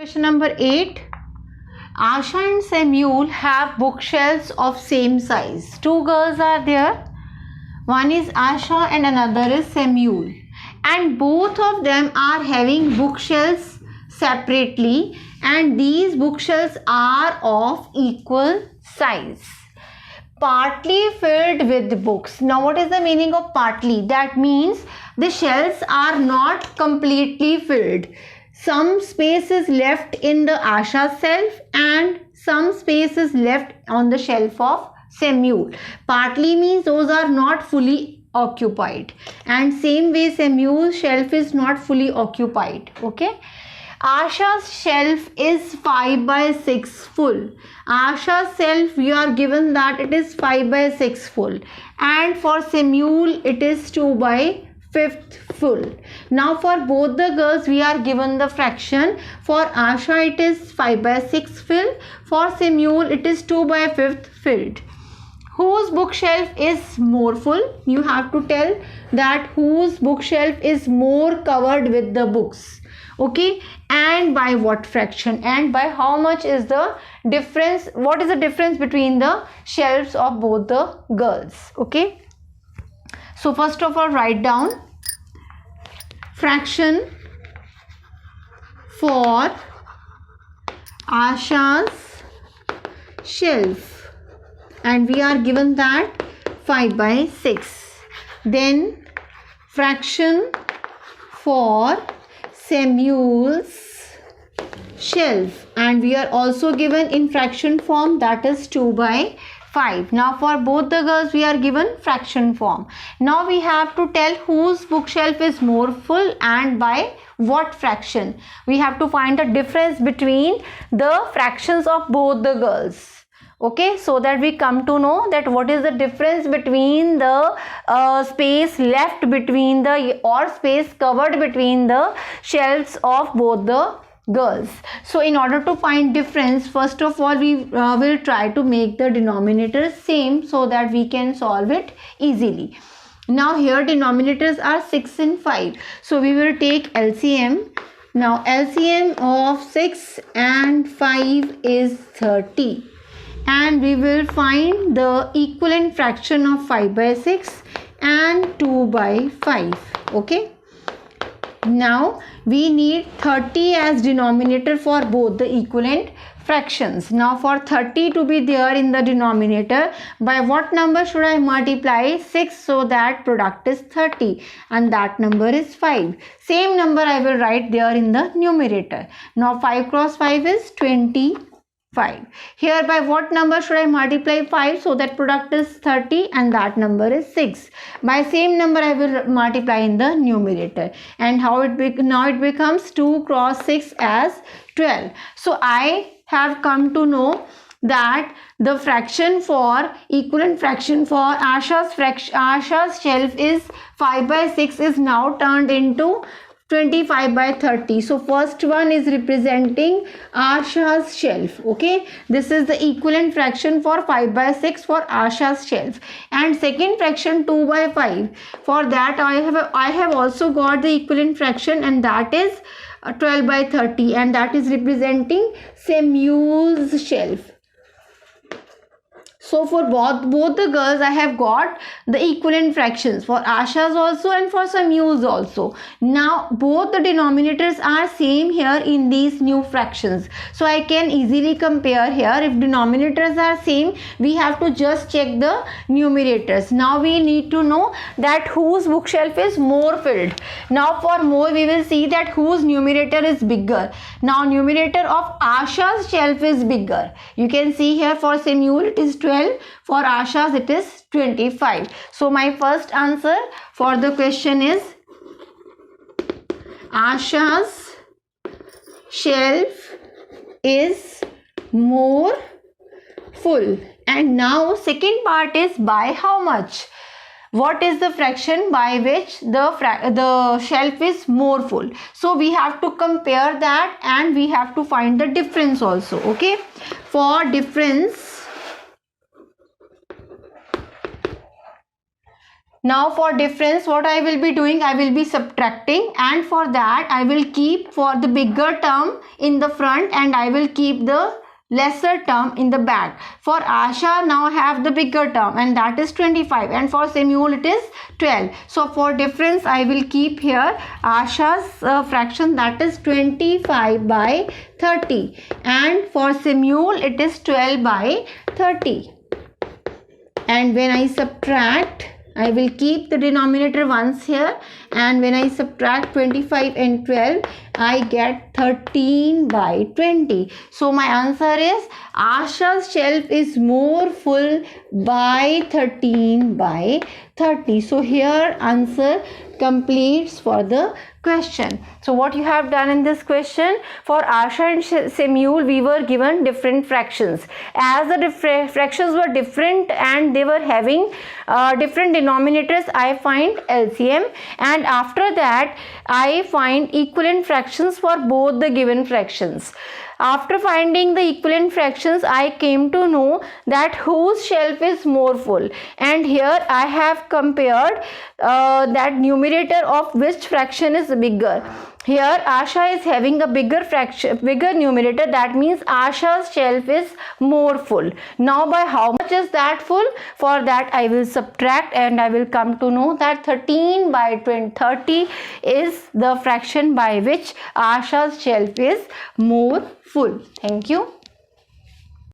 Question number 8. Asha and Samuel have bookshelves of same size. Two girls are there. One is Asha and another is Samuel. And both of them are having bookshelves separately, and these bookshelves are of equal size. Partly filled with books. Now what is the meaning of partly? That means the shelves are not completely filled. Some space is left in the Asha's shelf and some space is left on the shelf of Samuel. Partly means those are not fully occupied, and same way Samuel's shelf is not fully occupied. Okay. Asha's shelf is 5 by 6 full. Asha's shelf, we are given that it is 5 by 6 full, and for Samuel it is 2 by 5th full. Now for both the girls we are given the fraction. For Asha it is 5 by 6 filled. For Samuel it is 2 by 5th filled. Whose bookshelf is more full? You have to tell that whose bookshelf is more covered with the books. Okay, and by what fraction, and by how much is the difference? What is the difference between the shelves of both the girls? Okay, so first of all, write down fraction for Asha's shelf, and we are given that 5 by 6. Then fraction for Samuel's shelf, and we are also given in fraction form, that is 2 by 5. Now for both the girls we are given fraction form. Now we have to tell whose bookshelf is more full and by what fraction. We have to find the difference between the fractions of both the girls. Okay, so that we come to know that what is the difference between the space left between the, or space covered between the shelves of both the girls. So in order to find difference, first of all we will try to make the denominators same so that we can solve it easily. Now here denominators are 6 and 5, so we will take LCM. Now LCM of 6 and 5 is 30. And we will find the equivalent fraction of 5 by 6 and 2 by 5. Okay. Now we need 30 as denominator for both the equivalent fractions. Now for 30 to be there in the denominator, by what number should I multiply 6 so that product is 30, and that number is 5. Same number I will write there in the numerator. Now 5 cross 5 is 25. Here by what number should I multiply 5 so that product is 30, and that number is 6. By same number I will multiply in the numerator, and how now it becomes 2 cross 6 as 12. So I have come to know that the fraction for equivalent fraction for Asha's shelf is 5 by 6 is now turned into 25 by 30. So first one is representing Asha's shelf. Okay, this is the equivalent fraction for 5 by 6 for Asha's shelf, and second fraction 2 by 5. For that I have also got the equivalent fraction, and that is 12 by 30, and that is representing Samuel's shelf. So for both the girls I have got the equivalent fractions for Asha's also and for Samuel's also. Now both the denominators are same here in these new fractions, so I can easily compare here. If denominators are same, we have to just check the numerators. Now we need to know that whose bookshelf is more filled. Now for more we will see that whose numerator is bigger. Now numerator of Asha's shelf is bigger. You can see here for Samuel it is 12. For Asha's it is 25. So my first answer for the question is Asha's shelf is more full. And now second part is by how much? What is the fraction by which the shelf is more full? So we have to compare that, and we have to find the difference also. Okay, for difference Now for difference, what I will be doing, I will be subtracting, and for that I will keep for the bigger term in the front and I will keep the lesser term in the back. For Asha now have the bigger term and that is 25, and for Samuel it is 12. So for difference I will keep here Asha's fraction, that is 25 by 30, and for Samuel it is 12 by 30. And when I subtract, I will keep the denominator once here, and when I subtract 25 and 12, I get 13 by 20. So my answer is Asha's shelf is more full by 13 by 30. So here answer completes for the question. So what you have done in this question, for Asha and Samuel we were given different fractions. As the fractions were different and they were having different denominators, I find LCM, and after that I find equivalent fractions for both the given fractions. After finding the equivalent fractions, I came to know that whose shelf is more full, and here I have compared that numerator of which fraction is bigger. Here Asha is having a bigger numerator, that means Asha's shelf is more full. Now by how much is that full? For that I will subtract and I will come to know that 13 by 30 is the fraction by which Asha's shelf is more full. Thank you.